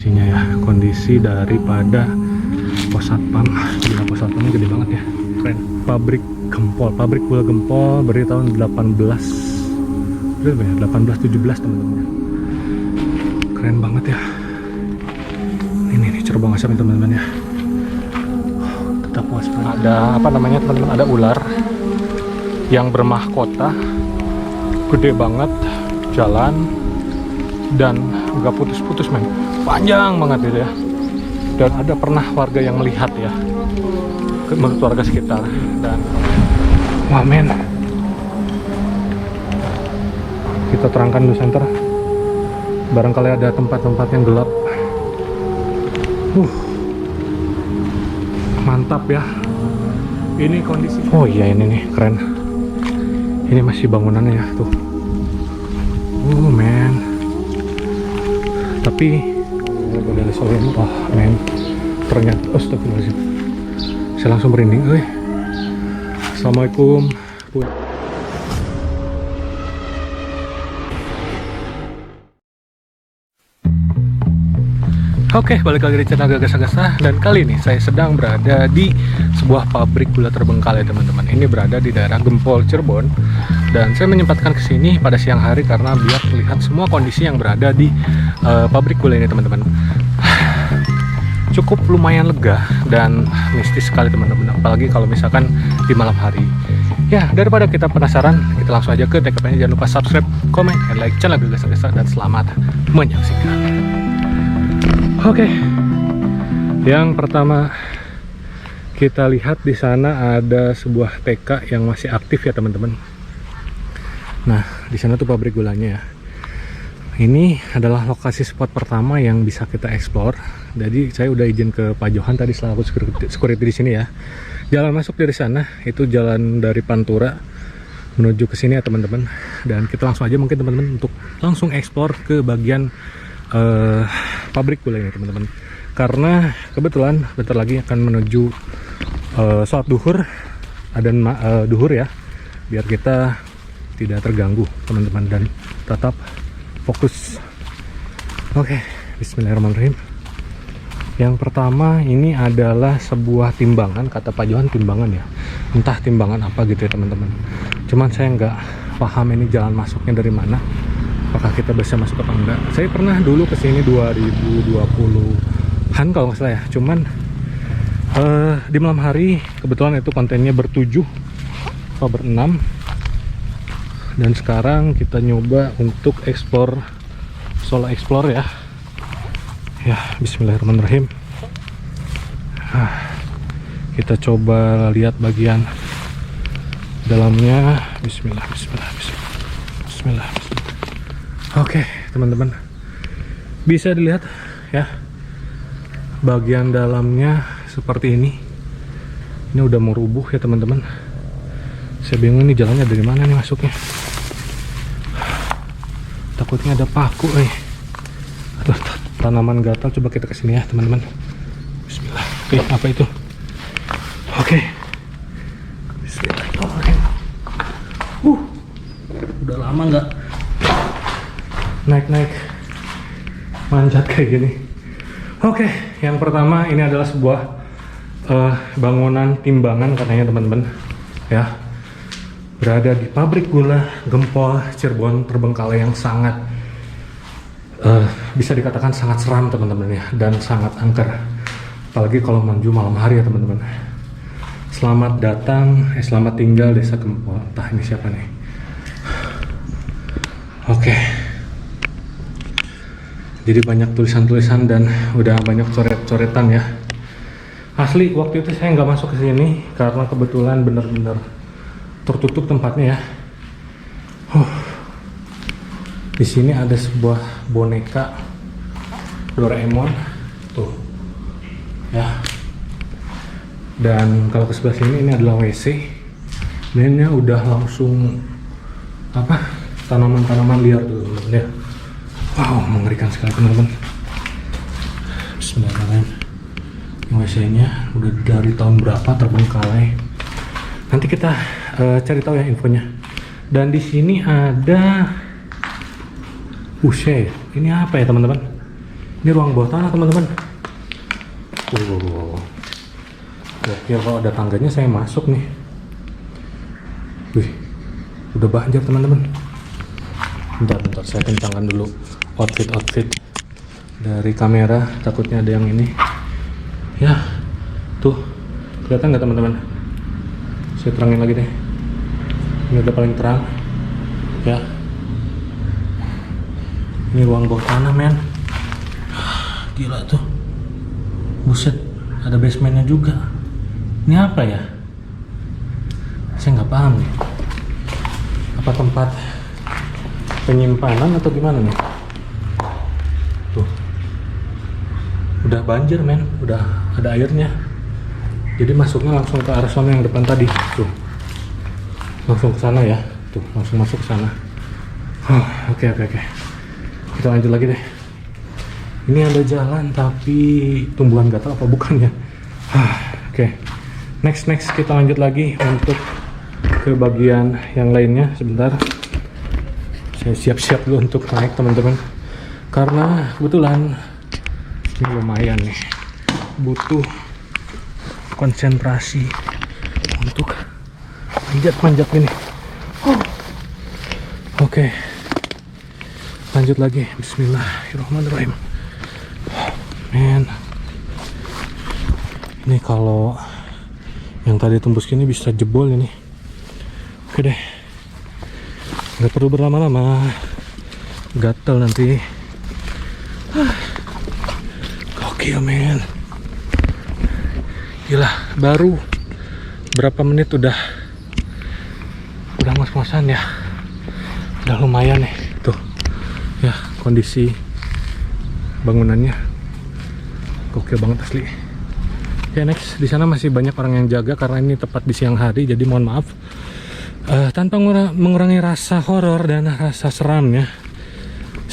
kondisinya ya, kondisi daripada pos satpam. Gila, pos satpamnya gede banget ya, keren. Pabrik gempol, pabrik gula gempol berdiri tahun 1817 teman-teman. Keren banget ya. Ini cerbong asap teman-teman ya. Tetap waspada. Ada apa namanya teman-teman, ada ular yang bermahkota, gede banget, jalan dan nggak putus-putus men, panjang banget gitu ya. Dan ada pernah warga yang melihat ya, menurut warga sekitar. Dan wah men, kita terangkan dulu center, barangkali ada tempat-tempat yang gelap. Mantap ya ini kondisi. Oh iya, ini nih keren, ini masih bangunannya ya tuh. Men, tapi boleh disoalin. Wah men, ternyata astagfirullahaladzim, saya langsung merinding. Assalamualaikum. Oke, balik lagi di channel Gagasah-Gasah, dan kali ini saya sedang berada di sebuah pabrik gula terbengkalai teman-teman. Ini berada di daerah Gempol, Cirebon, dan saya menyempatkan ke sini pada siang hari karena biar melihat semua kondisi yang berada di pabrik gula ini teman-teman. Cukup lumayan lega dan mistis sekali teman-teman, apalagi kalau misalkan di malam hari. Ya, daripada kita penasaran, kita langsung aja ke TKP-nya. Jangan lupa subscribe, komen, dan like channel Gagasah-Gasah, dan selamat menyaksikan. Oke, yang pertama kita lihat di sana ada sebuah TK yang masih aktif ya teman-teman. Nah, di sana tuh pabrik gulanya ya. Ini adalah lokasi spot pertama yang bisa kita explore. Jadi saya udah izin ke Pak Johan tadi selaku security di sini ya. Jalan masuk dari sana itu jalan dari Pantura menuju ke sini ya teman-teman. Dan kita langsung aja mungkin teman-teman untuk langsung explore ke bagian pabrik gula ini teman-teman, karena kebetulan bentar lagi akan menuju sholat duhur, adzan duhur ya, biar kita tidak terganggu teman-teman dan tetap fokus. Oke, bismillahirrahmanirrahim. Yang pertama ini adalah sebuah timbangan, kata Pak Johan timbangan ya, entah timbangan apa gitu ya teman-teman. Cuman saya nggak paham ini jalan masuknya dari mana, apakah kita bisa masuk apa enggak. Saya pernah dulu kesini 2020-an kalau nggak salah ya, cuman di malam hari kebetulan itu kontennya bertujuh atau berenam, dan sekarang kita nyoba untuk explore, solo explore ya. Ya, bismillahirrahmanirrahim. Kita coba lihat bagian dalamnya. Bismillah. Oke teman-teman, bisa dilihat ya bagian dalamnya seperti ini. Ini udah mau rubuh ya teman-teman. Saya bingung nih jalannya dari mana nih masuknya. Takutnya ada paku atau tanaman gatal. Coba kita kesini ya teman-teman. Bismillah. Oke, apa itu? Oke, bismillahirrahmanirrahim. Udah lama nggak naik manjat kayak gini. Oke, yang pertama ini adalah sebuah bangunan timbangan katanya teman-teman ya, berada di pabrik gula Gempol Cirebon terbengkalai yang sangat bisa dikatakan sangat seram teman-teman ya, dan sangat angker, apalagi kalau menuju malam hari ya teman-teman. Selamat datang, selamat tinggal Desa Gempol. Entah ini siapa nih. Oke. Jadi banyak tulisan-tulisan dan udah banyak coret-coretan ya. Asli waktu itu saya nggak masuk ke sini karena kebetulan bener-bener tertutup tempatnya ya. Di sini ada sebuah boneka Doraemon tuh ya. Dan kalau ke sebelah sini ini adalah WC. Ini udah langsung apa, tanaman-tanaman liar tuh teman-teman ya. Wow, mengerikan sekali teman-teman. Bismillahirrahmanirrahim. WC-nya udah dari tahun berapa terbengkalai. Nanti kita cari tahu ya infonya. Dan di sini ada ini apa ya teman-teman? Ini ruang bawah tanah teman-teman. Oke, kalau ada tangganya saya masuk nih. Wih, udah banjir teman-teman. Bentar, saya kencangkan dulu outfit dari kamera, takutnya ada yang ini. Ya, tuh kelihatan nggak teman-teman? Saya terangin lagi deh. Ini udah paling terang. Ya, ini ruang bawah tanah men. Gila tuh, buset, ada basementnya juga. Ini apa ya? Saya nggak paham nih. Apa tempat penyimpanan atau gimana nih? Tuh, udah banjir men, udah ada airnya. Jadi masuknya langsung ke arah sana yang depan tadi. Tuh, langsung ke sana ya. Tuh, langsung masuk ke sana. Oke. Kita lanjut lagi deh. Ini ada jalan tapi tumbuhan gatal apa bukan ya? Oke. Next kita lanjut lagi untuk ke bagian yang lainnya. Sebentar. Saya siap-siap dulu untuk naik teman-teman. Karena kebetulan ini lumayan nih. Butuh konsentrasi untuk manjat ini. Oke. Lanjut lagi. Bismillahirrahmanirrahim. Men, ini kalau yang tadi tembus gini bisa jebol ini. Oke deh, nggak perlu berlama-lama, gatel nanti. Gokil men, gila, baru berapa menit udah ngos-ngosan ya, udah lumayan nih. Tuh ya, kondisi bangunannya gokil banget asli. Oke, next, di sana masih banyak orang yang jaga karena ini tepat di siang hari, jadi mohon maaf tanpa mengurangi rasa horor dan rasa seramnya.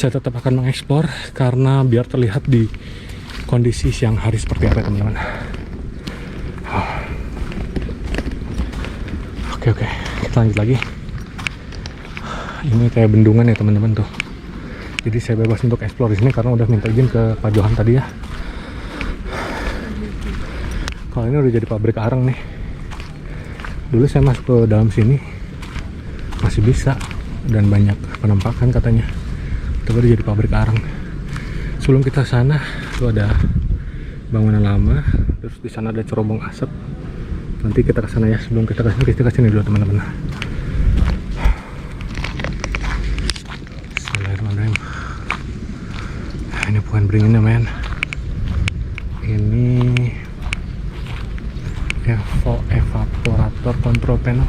Saya tetap akan mengeksplor karena biar terlihat di kondisi siang hari seperti apa teman-teman. Oke, kita lanjut lagi. Ini kayak bendungan ya teman-teman tuh. Jadi saya bebas untuk eksplor di sini karena udah minta izin ke Pak Johan tadi ya. Kalau ini udah jadi pabrik arang nih. Dulu saya masuk ke dalam sini masih bisa dan banyak penampakan katanya. Tapi udah jadi pabrik arang. Sebelum kita sana, itu ada bangunan lama. Terus di sana ada cerobong asap. Nanti kita ke sana ya. Sebelum kita ke sini dulu teman-teman. Bismillahirrahmanirrahim. Ini bukan beringinnya men. Ini evaporator kontrol panel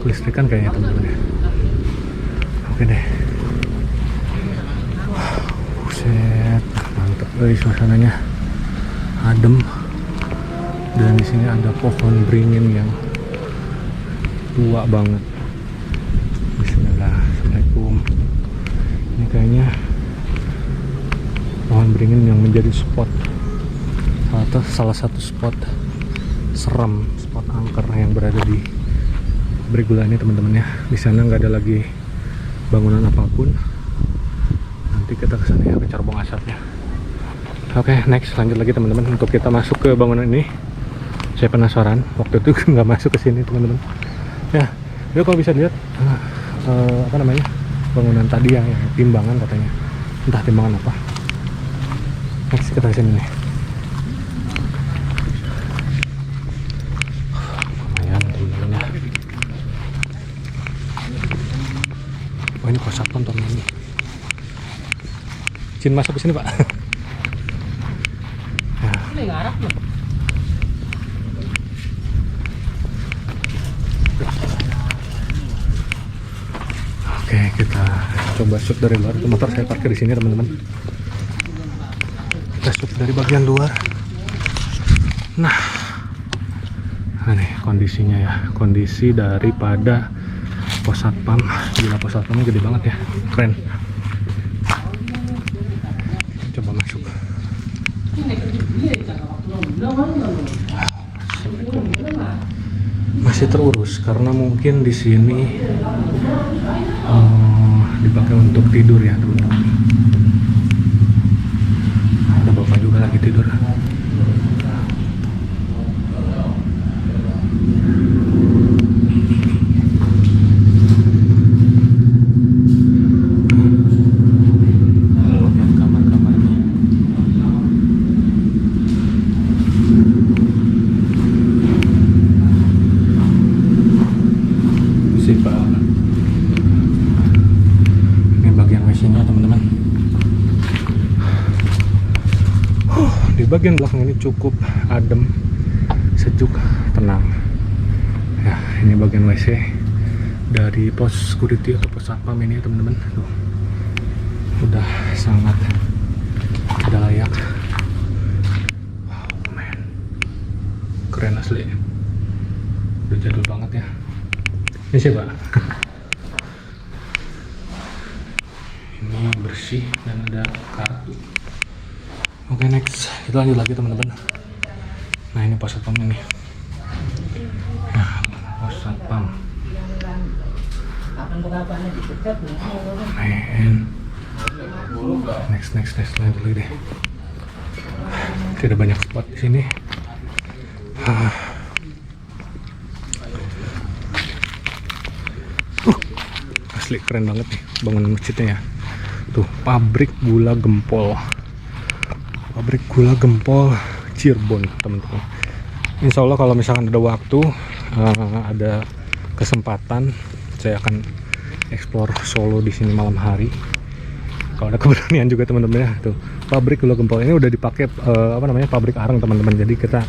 kelistrikan kayaknya teman-teman ya. Oke deh. Buset, mantep suasananya, adem. Dan di sini ada pohon beringin yang tua banget. Bismillah, assalamualaikum. Ini kayaknya pohon beringin yang menjadi spot salah satu spot seram, spot angker yang berada di pabrik gula ini teman-teman ya. Di sana nggak ada lagi bangunan apapun. Nanti kita kesana ya, ke cerobong asapnya. Oke, next, lanjut lagi teman-teman untuk kita masuk ke bangunan ini. Saya penasaran, waktu itu nggak masuk ke sini teman-teman. Ya, dia kalau bisa lihat apa namanya bangunan tadi yang timbangan katanya, entah timbangan apa. Next kita kesini nih. Oh, ini pos satpam teman ini. Izin masuk ke sini Pak. Ya. Oke, kita coba shoot dari luar. Itu motor saya parkir di sini teman-teman. Kita shoot dari bagian luar. Nah nih kondisinya ya, kondisi daripada pos satpam. Gila, pos satpamnya gede banget ya, keren. Coba masuk. Masih terurus karena mungkin di sini dipakai untuk tidur ya teman-teman. lagi tidur. Ini bagian WC-nya teman-teman. Di bagian belakang ini cukup adem, sejuk, tenang. Ya, ini bagian WC dari pos security atau pos satpam ini teman-teman. Tuh, udah sangat tidak layak. Wow, man, keren asli. Udah jadul banget ya. Ini siapa? Ini bersih dan ada kartu. Oke, next kita lanjut lagi teman-teman. Nah, ini pos satpam ini. Nah, pos satpam. Next lanjut lagi deh. Tidak banyak spot di sini. Asli keren banget nih bangunan masjidnya ya. Tuh, pabrik gula gempol. Pabrik gula gempol Cirebon teman-teman. Insya Allah kalau misalkan ada waktu, ada kesempatan, saya akan explore Solo di sini malam hari. Kalau ada keberanian juga teman-teman ya. Tuh, pabrik gula gempol ini udah dipakai pabrik arang teman-teman. Jadi kita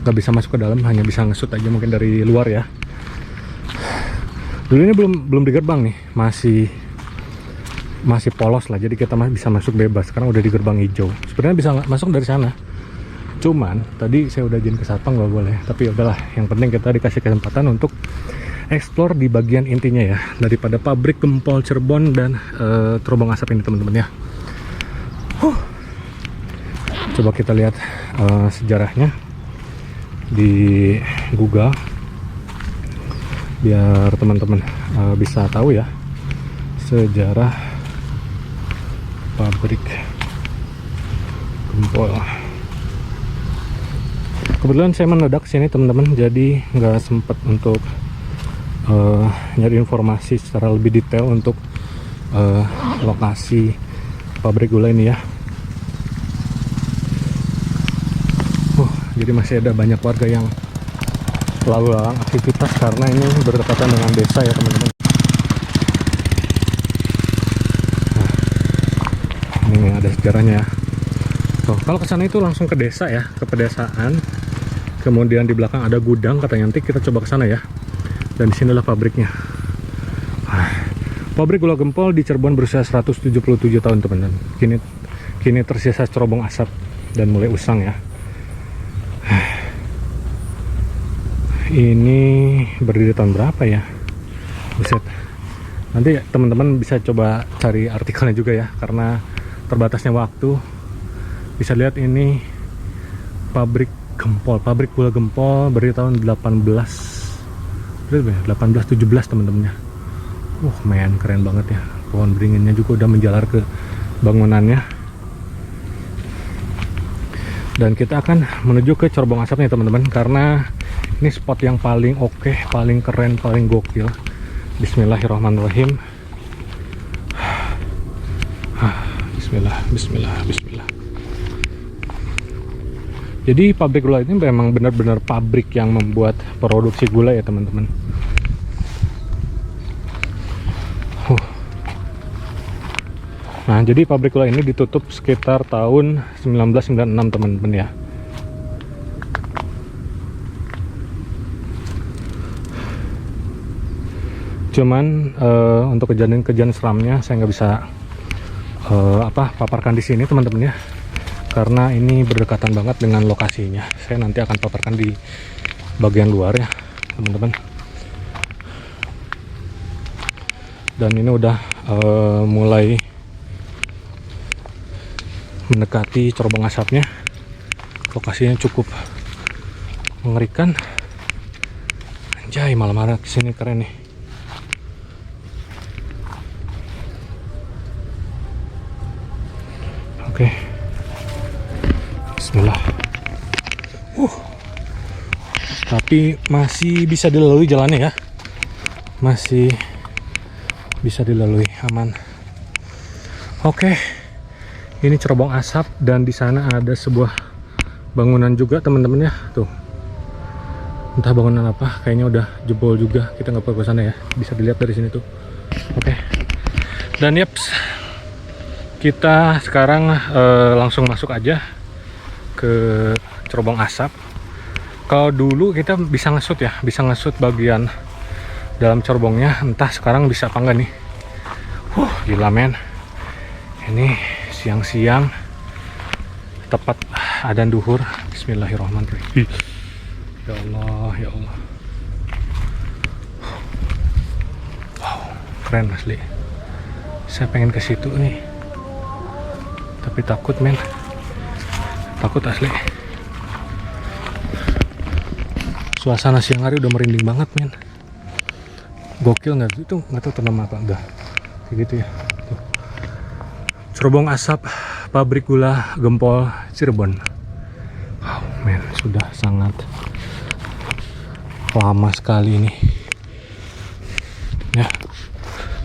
nggak bisa masuk ke dalam, hanya bisa ngesut aja mungkin dari luar ya. Dulu ini belum di gerbang nih, masih polos lah, jadi kita bisa masuk bebas. Sekarang udah di gerbang hijau. Sebenarnya bisa masuk dari sana, cuman tadi saya udah izin ke satpam nggak boleh. Tapi udahlah, yang penting kita dikasih kesempatan untuk explore di bagian intinya ya, daripada pabrik gempol Cirebon dan terobong asap ini teman-teman ya. Coba kita lihat sejarahnya di Google biar teman-teman bisa tahu ya sejarah pabrik gempol. Kebetulan saya mendadak sini teman-teman, jadi nggak sempat untuk nyari informasi secara lebih detail untuk lokasi pabrik gula ini ya. Jadi masih ada banyak warga yang lalu lalang aktivitas karena ini berdekatan dengan desa ya teman-teman. Nah, ini ada sejarahnya ya. Tuh, kalau ke sana itu langsung ke desa ya, ke pedesaan. Kemudian di belakang ada gudang katanya, nanti kita coba ke sana ya. Dan disinilah pabriknya. Pabrik gula gempol di Cirebon berusia 177 tahun teman-teman. Kini tersisa cerobong asap dan mulai usang ya. Ini berdiri tahun berapa ya? Buset. Nanti teman-teman bisa coba cari artikelnya juga ya, karena terbatasnya waktu. Bisa lihat ini pabrik gula gempol berdiri tahun 1817 teman-temannya. Men, keren banget ya. Pohon beringinnya juga udah menjalar ke bangunannya. Dan kita akan menuju ke cerobong asapnya teman-teman, karena ini spot yang paling oke, paling keren, paling gokil. Bismillahirrahmanirrahim. Bismillah. Jadi pabrik gula ini memang benar-benar pabrik yang membuat produksi gula ya teman-teman. Nah, jadi pabrik gula ini ditutup sekitar tahun 1996 teman-teman ya. Cuman untuk kejadian seramnya saya nggak bisa paparkan di sini teman-teman ya, karena ini berdekatan banget dengan lokasinya. Saya nanti akan paparkan di bagian luar ya teman-teman. Dan ini udah mulai mendekati cerobong asapnya. Lokasinya cukup mengerikan. Anjay, malam-malam kesini keren nih. Oke. Bismillah. Tapi masih bisa dilalui jalannya ya. Masih bisa dilalui, aman. Oke. Ini cerobong asap dan di sana ada sebuah bangunan juga teman-teman ya. Tuh. Entah bangunan apa, kayaknya udah jebol juga. Kita nggak perlu ke sana ya. Bisa dilihat dari sini tuh. Oke. Dan yeps, kita sekarang langsung masuk aja ke cerobong asap. Kalau dulu kita bisa ngesut ya, bisa ngesut bagian dalam cerobongnya. Entah sekarang bisa apa enggak nih. Gila men. Ini siang-siang tepat adzan duhur. Bismillahirrahmanirrahim. Ya Allah, ya Allah. Wow, keren asli. Saya pengen ke situ nih. Tapi takut men. Takut asli. Suasana siang hari udah merinding banget men. Gokil nggak? Itu nggak tahu nama apa enggak. Kayak gitu ya. Tuh. Cerobong asap pabrik gula Gempol Cirebon. Wow men, sudah sangat lama sekali ini. Ya.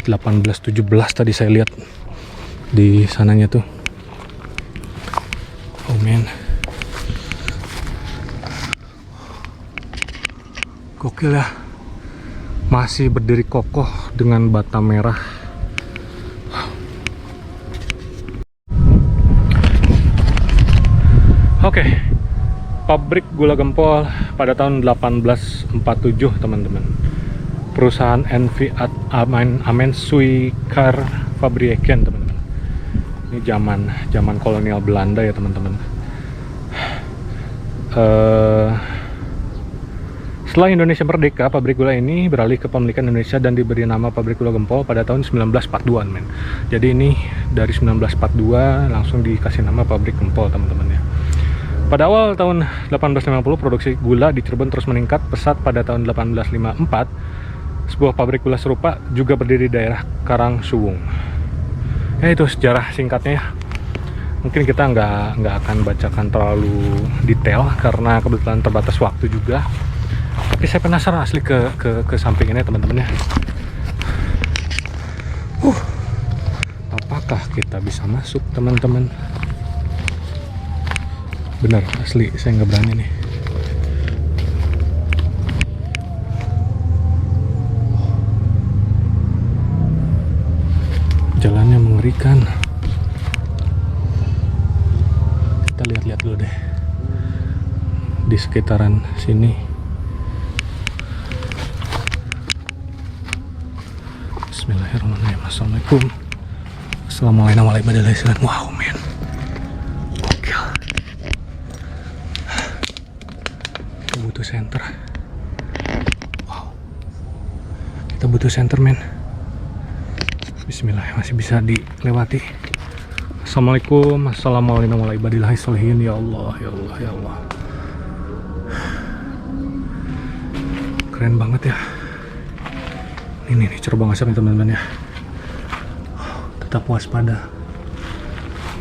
18-17 tadi saya lihat di sananya tuh. Oh men. Gokil ya, masih berdiri kokoh dengan bata merah. Oke, pabrik gula Gempol pada tahun 1847 teman-teman. Perusahaan NV Amen Suikar Fabrieken teman-teman. Ini zaman kolonial Belanda ya teman-teman. Setelah Indonesia merdeka, pabrik gula ini beralih ke pemilikan Indonesia dan diberi nama Pabrik Gula Gempol pada tahun 1942 men. Jadi ini dari 1942 langsung dikasih nama Pabrik Gempol teman-teman ya. Pada awal tahun 1850 produksi gula di Cirebon terus meningkat pesat. Pada tahun 1854 sebuah pabrik gula serupa juga berdiri di daerah Karangsuwung. Ya itu sejarah singkatnya ya. Mungkin kita nggak akan bacakan terlalu detail karena kebetulan terbatas waktu juga. Tapi saya penasaran asli ke samping ini teman-teman ya. Apakah kita bisa masuk teman-teman? Benar asli saya nggak berani nih. Jalannya mengerikan. Kita lihat-lihat dulu deh di sekitaran sini. Bismillahirrahmanirrahim. Assalamualaikum. Assalamualaikum warahmatullahi wabarakatuh. Wow men, gokil. Kita butuh center. Wow, kita butuh center men. Bismillah, masih bisa dilewati. Assalamualaikum. Assalamualaikum warahmatullahi wabarakatuh. Ya Allah, ya Allah, ya Allah. Keren banget ya. Ini nih cerobong asap nih teman-teman ya. Tetap waspada.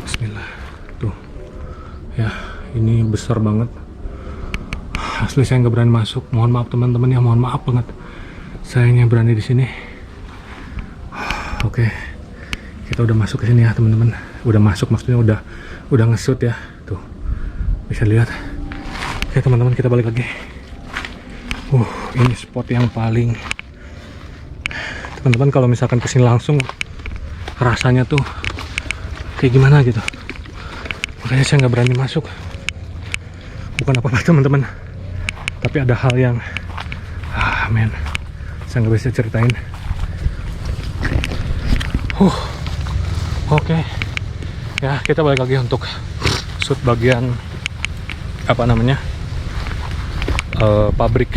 Bismillah. Tuh. Ya, ini besar banget. Asli saya nggak berani masuk. Mohon maaf teman-teman ya, mohon maaf banget. Saya yang berani di sini. Oke. Kita udah masuk ke sini ya, teman-teman. Udah masuk maksudnya udah ngesut ya. Tuh. Bisa lihat. Oke, teman-teman, kita balik lagi. Ini spot yang paling teman-teman kalau misalkan kesini langsung rasanya tuh kayak gimana gitu. Makanya saya nggak berani masuk. Bukan apa-apa teman-teman, tapi ada hal yang men, saya nggak bisa ceritain. Oke. Ya, kita balik lagi untuk shoot bagian apa namanya pabrik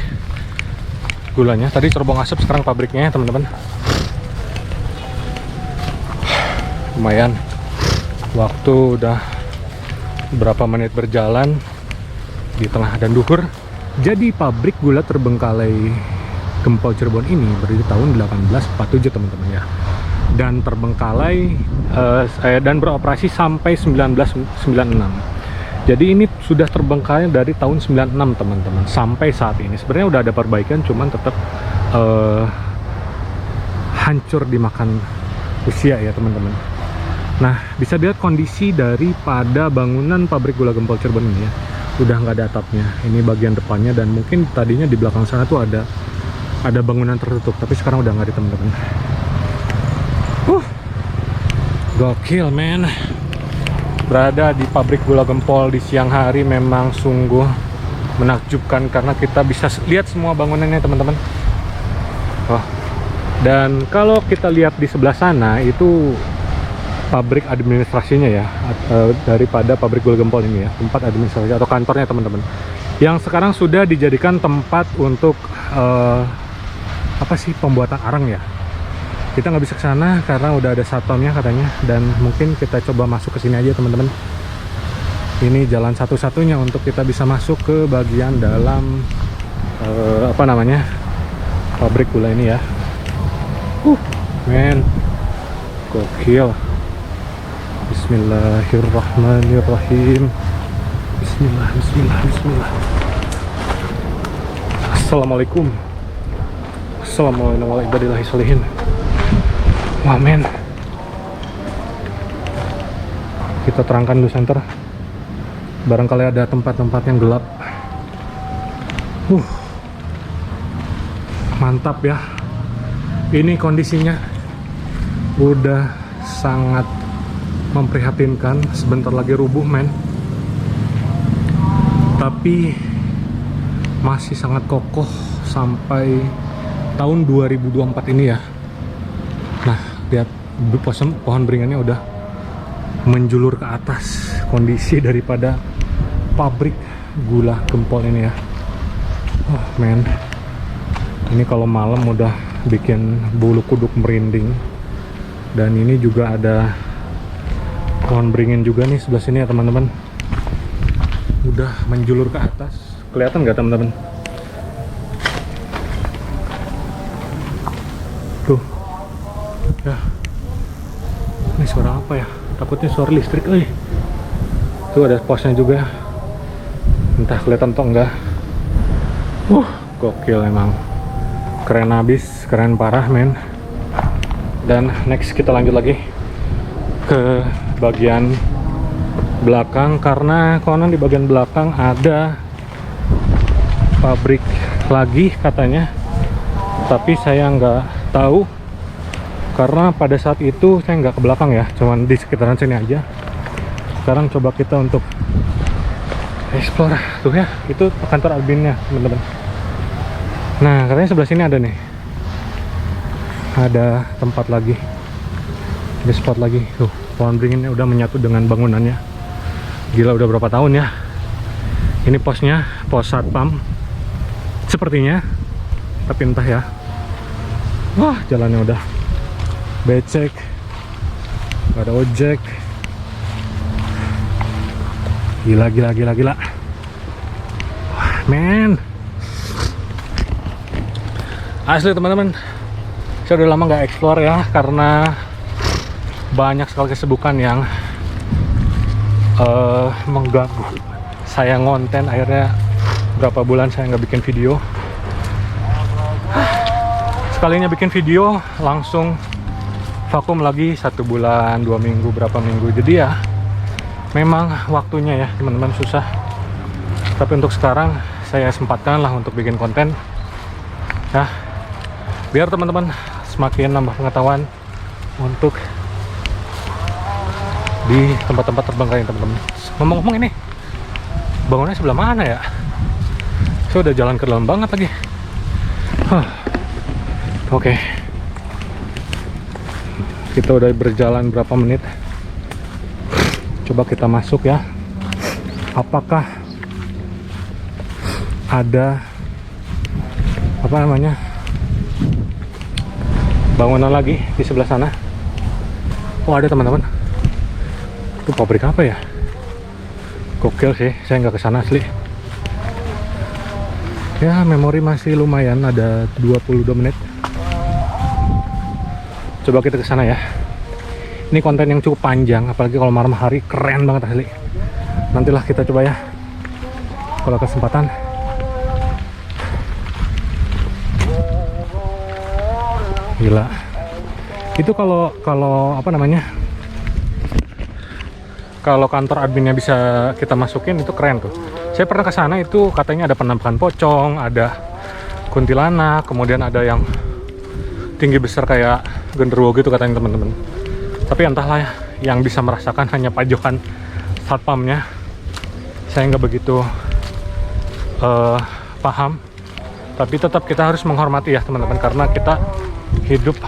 gulanya. Tadi cerobong asap, sekarang pabriknya ya teman-teman. Lumayan, waktu udah berapa menit berjalan di tengah adzan duhur. Jadi pabrik gula terbengkalai Gempol Cirebon ini berdiri tahun 1847 teman-teman ya, dan terbengkalai dan beroperasi sampai 1996. Jadi ini sudah terbengkalai dari tahun 96 teman-teman sampai saat ini. Sebenarnya udah ada perbaikan, cuman tetap hancur dimakan usia ya teman-teman. Nah, bisa dilihat kondisi daripada bangunan pabrik gula gempol Cirebon ini ya. Udah nggak ada atapnya. Ini bagian depannya, dan mungkin tadinya di belakang sana tuh ada bangunan tertutup, tapi sekarang udah nggak ada teman-teman. Gokil men. Berada di pabrik gula gempol di siang hari memang sungguh menakjubkan, karena kita bisa lihat semua bangunannya teman-teman. Dan kalau kita lihat di sebelah sana itu pabrik administrasinya ya, daripada pabrik gula gempol ini ya, tempat administrasi atau kantornya teman-teman, yang sekarang sudah dijadikan tempat untuk pembuatan arang ya. Kita nggak bisa ke sana karena udah ada satpamnya katanya, dan mungkin kita coba masuk ke sini aja teman-teman. Ini jalan satu-satunya untuk kita bisa masuk ke bagian dalam pabrik gula ini ya. Men, gokil. Bismillahirrahmanirrahim. Bismillah. Assalamualaikum. Assalamualaikum warahmatullahi wabarakatuh. Wah men, kita terangkan dulu center. Barangkali ada tempat-tempat yang gelap. Mantap ya. Ini kondisinya udah sangat memprihatinkan. Sebentar lagi rubuh men, tapi masih sangat kokoh sampai tahun 2024 ini ya. Nah, lihat pohon beringannya udah menjulur ke atas. Kondisi daripada pabrik gula gempol ini ya. Men, ini kalau malam udah bikin bulu kuduk merinding. Dan ini juga ada pohon beringin juga nih sebelah sini ya teman-teman. Udah menjulur ke atas. Kelihatan nggak teman-teman? Tuh ya, ini suara apa ya? Takutnya suara listrik. Tuh ada posnya juga, entah kelihatan atau enggak. Gokil emang, keren abis, keren parah men. Dan next kita lanjut lagi ke bagian belakang, karena konon di bagian belakang ada pabrik lagi katanya, tapi saya nggak tahu karena pada saat itu saya nggak ke belakang ya, cuman di sekitaran sini aja. Sekarang coba kita untuk explore. Tuh ya, itu kantor adminnya teman-teman. Nah, katanya sebelah sini ada nih, ada tempat lagi, ada spot lagi. Tuh, pohon beringinnya udah menyatu dengan bangunannya. Gila, udah berapa tahun ya. Ini posnya, pos satpam sepertinya, tapi entah ya. Wah, jalannya udah becek, gak ada ojek. Gila. Wah, men, asli teman-teman, saya udah lama nggak explore ya, karena banyak sekali kesibukan yang mengganggu saya ngonten. Akhirnya berapa bulan saya nggak bikin video. Sekalinya bikin video langsung vakum lagi 1 bulan, 2 minggu, berapa minggu. Jadi ya memang waktunya ya teman-teman susah. Tapi untuk sekarang saya sempatkan lah untuk bikin konten ya, biar teman-teman semakin nambah pengetahuan untuk di tempat-tempat terbengkalai teman-teman. Ngomong-ngomong, ini bangunannya sebelah mana ya? Saya udah jalan ke dalam banget lagi. Oke. Kita udah berjalan berapa menit. Coba kita masuk ya. Apakah ada bangunan lagi di sebelah sana? Oh, ada teman-teman. Itu pabrik apa ya? Gokil sih, saya nggak kesana asli. Ya, memori masih lumayan, ada 22 menit. Coba kita kesana ya. Ini konten yang cukup panjang, apalagi kalau malam hari, keren banget asli. nantilah kita coba ya kalau kesempatan. Gila. Itu kalau apa namanya? Kalau kantor adminnya bisa kita masukin itu keren tuh. Saya pernah ke sana itu katanya ada penampakan pocong, ada kuntilanak, kemudian ada yang tinggi besar kayak genderuwo gitu katanya teman-teman. Tapi entahlah ya, yang bisa merasakan hanya Pak Johan satpamnya. Saya nggak begitu paham. Tapi tetap kita harus menghormati ya teman-teman, karena kita hidup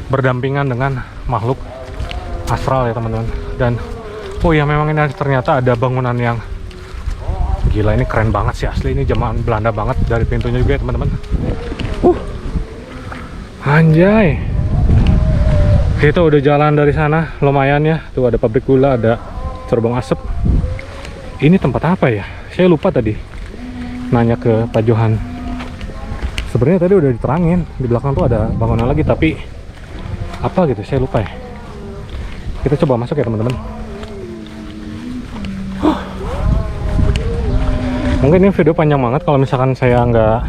berdampingan dengan makhluk astral ya teman-teman. Dan oh ya, memang ini ternyata ada bangunan yang gila, ini keren banget sih asli, ini zaman Belanda banget dari pintunya juga ya teman-teman. Anjay, kita udah jalan dari sana lumayan ya. Tuh ada pabrik gula, ada Cerbong Asep. Ini tempat apa ya? Saya lupa tadi nanya ke Pak Johan. Sebenarnya tadi udah diterangin, di belakang tuh ada bangunan lagi, tapi apa gitu saya lupa ya. Kita coba masuk ya teman-teman. Mungkin ini video panjang banget kalau misalkan saya nggak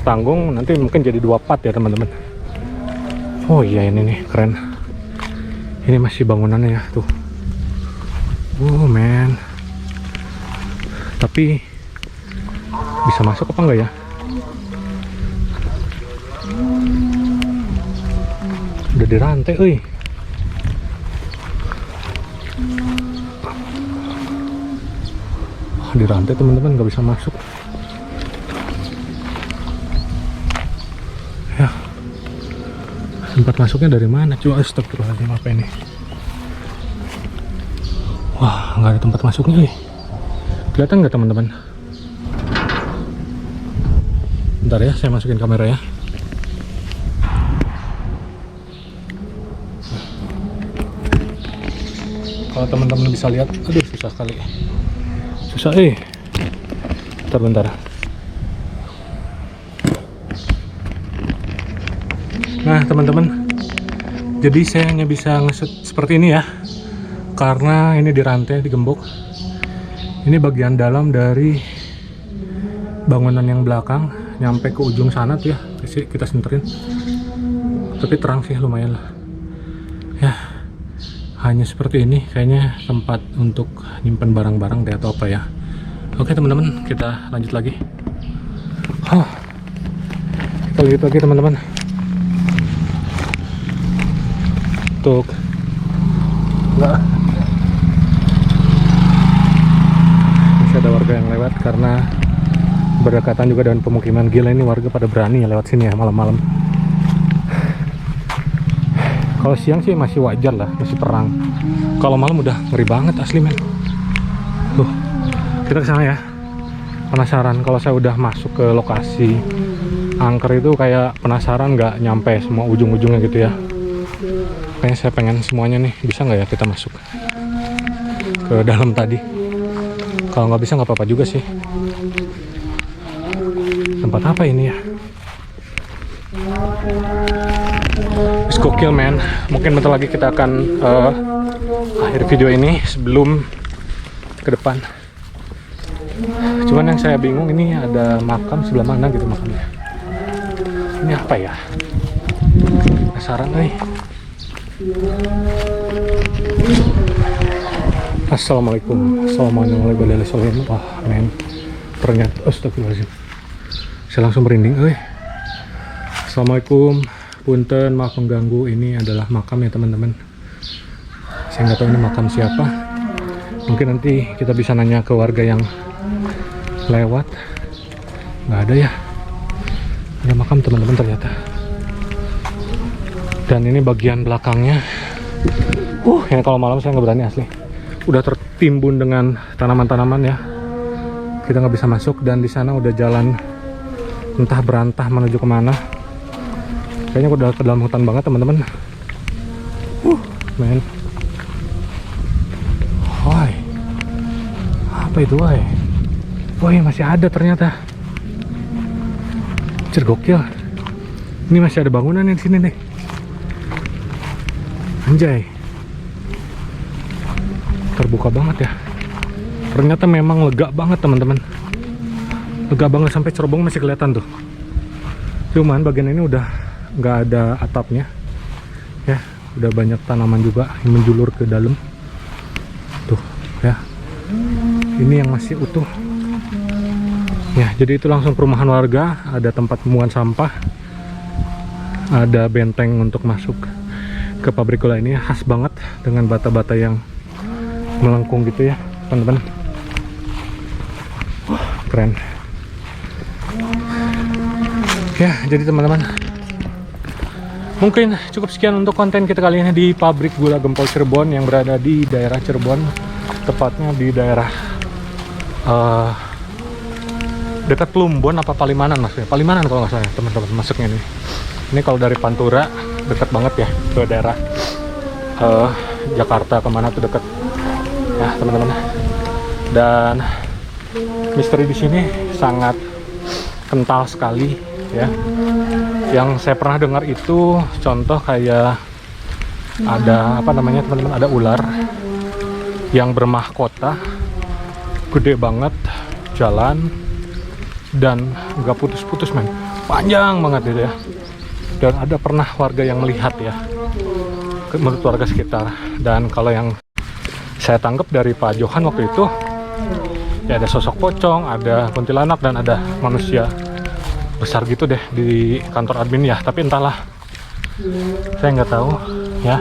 tanggung, nanti mungkin jadi 2 part ya teman-teman. Oh iya, ini nih keren. Ini masih bangunannya ya tuh. Oh man. Tapi bisa masuk apa enggak ya? Udah dirantai, euy. Dirantai teman-teman, nggak bisa masuk. Ya. Tempat masuknya dari mana? Coba astagfirullahaladzim, apa ini? Wah, nggak ada tempat masuknya nih. Kelihatan nggak teman-teman? Bentar ya, saya masukin kamera ya. Kalau teman-teman bisa lihat, aduh susah kali. Susah bentar. Nah teman-teman, jadi saya hanya bisa nge-shoot seperti ini ya, karena ini dirantai, digembok. Ini bagian dalam dari bangunan yang belakang, nyampe ke ujung sana tuh ya, kita senterin. Tapi terang sih, lumayan lah ya. Hanya seperti ini, kayaknya tempat untuk nyimpen barang-barang deh atau apa ya. Oke teman-teman, kita lanjut lagi. Kita lanjut lagi teman-teman. Tuh, enggak. Masih ada warga yang lewat karena berdekatan juga dengan pemukiman. Gila, ini warga pada berani ya lewat sini ya malam-malam. Kalau siang sih masih wajar lah, masih terang. Kalau malam udah ngeri banget asli men. Tuh, kita kesana ya. Penasaran, kalau saya udah masuk ke lokasi angker itu kayak penasaran nggak nyampe semua ujung-ujungnya gitu ya. Kayaknya saya pengen semuanya nih, bisa nggak ya kita masuk ke dalam tadi. Kalau nggak bisa nggak apa-apa juga sih. Tempat apa ini ya? Gokil man. Mungkin bentar lagi kita akan akhir video ini sebelum ke depan. Cuman yang saya bingung, ini ada makam sebelah mana gitu makamnya. Ini apa ya? Penasaran nih. Assalamualaikum. Assalamualaikum warahmatullahi wabarakatuh. Wah men, ternyata astagfirullahaladzim, saya langsung merinding. Assalamualaikum. Punten, maaf mengganggu. Ini adalah makam ya teman-teman. Saya nggak tahu ini makam siapa. Mungkin nanti kita bisa nanya ke warga yang lewat. Nggak ada ya. Ada makam teman-teman ternyata. Dan ini bagian belakangnya. Yang kalau malam saya nggak berani asli. Udah tertimbun dengan tanaman-tanaman ya. Kita nggak bisa masuk, dan di sana udah jalan entah berantah menuju kemana. Kayaknya udah ke dalam hutan banget teman-teman. Men. Woi. Apa itu woi? Woi, masih ada ternyata. Gokil. Ini masih ada bangunan di sini nih. Anjay. terbuka banget ya. Ternyata memang lega banget teman-teman, lega banget, sampai cerobong masih kelihatan tuh. Cuman bagian ini udah nggak ada atapnya ya, udah banyak tanaman juga yang menjulur ke dalam tuh ya. Ini yang masih utuh ya. Jadi itu langsung perumahan warga, ada tempat pembuangan sampah, ada benteng untuk masuk ke pabrik gula. Ini khas banget dengan bata-bata yang melengkung gitu ya teman-teman. Keren ya. Jadi teman-teman, mungkin cukup sekian untuk konten kita kali ini di pabrik gula Gempol Cirebon yang berada di daerah Cirebon, tepatnya di daerah dekat Plumbon apa Palimanan maksudnya, Palimanan kalau nggak salah ya, teman-teman masuknya ini. Ini kalau dari Pantura dekat banget ya ke daerah Jakarta, kemana tuh dekat ya teman-teman. Dan misteri di sini sangat kental sekali ya. Yang saya pernah dengar itu contoh kayak ada apa namanya teman-teman, ada ular yang bermahkota gede banget, jalan dan nggak putus-putus men, panjang banget gitu ya. Dan ada pernah warga yang melihat ya, menurut warga sekitar. Dan kalau yang saya tangkap dari Pak Johan waktu itu ya, ada sosok pocong, ada kuntilanak, dan ada manusia besar gitu deh di kantor admin ya. Tapi entahlah, saya nggak tahu ya.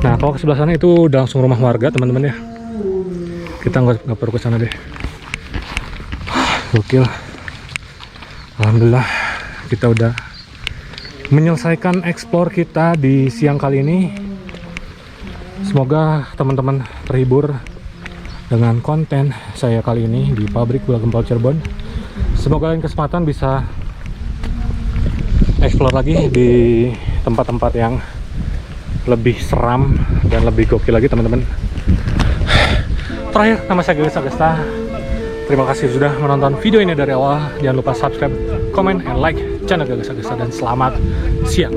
Nah kalau ke sebelah sana itu udah langsung rumah warga teman-teman ya, kita nggak perlu ke sana deh. Gokil, alhamdulillah kita udah menyelesaikan explore kita di siang kali ini. Semoga teman-teman terhibur dengan konten saya kali ini di pabrik gula Gempol Cirebon. Semoga lain kesempatan bisa explore lagi di tempat-tempat yang lebih seram dan lebih gokil lagi teman-teman. Terakhir, nama saya Gesa Gesta. Terima kasih sudah menonton video ini dari awal. Jangan lupa subscribe, comment, and like channel Gesa Gesta, dan selamat siang.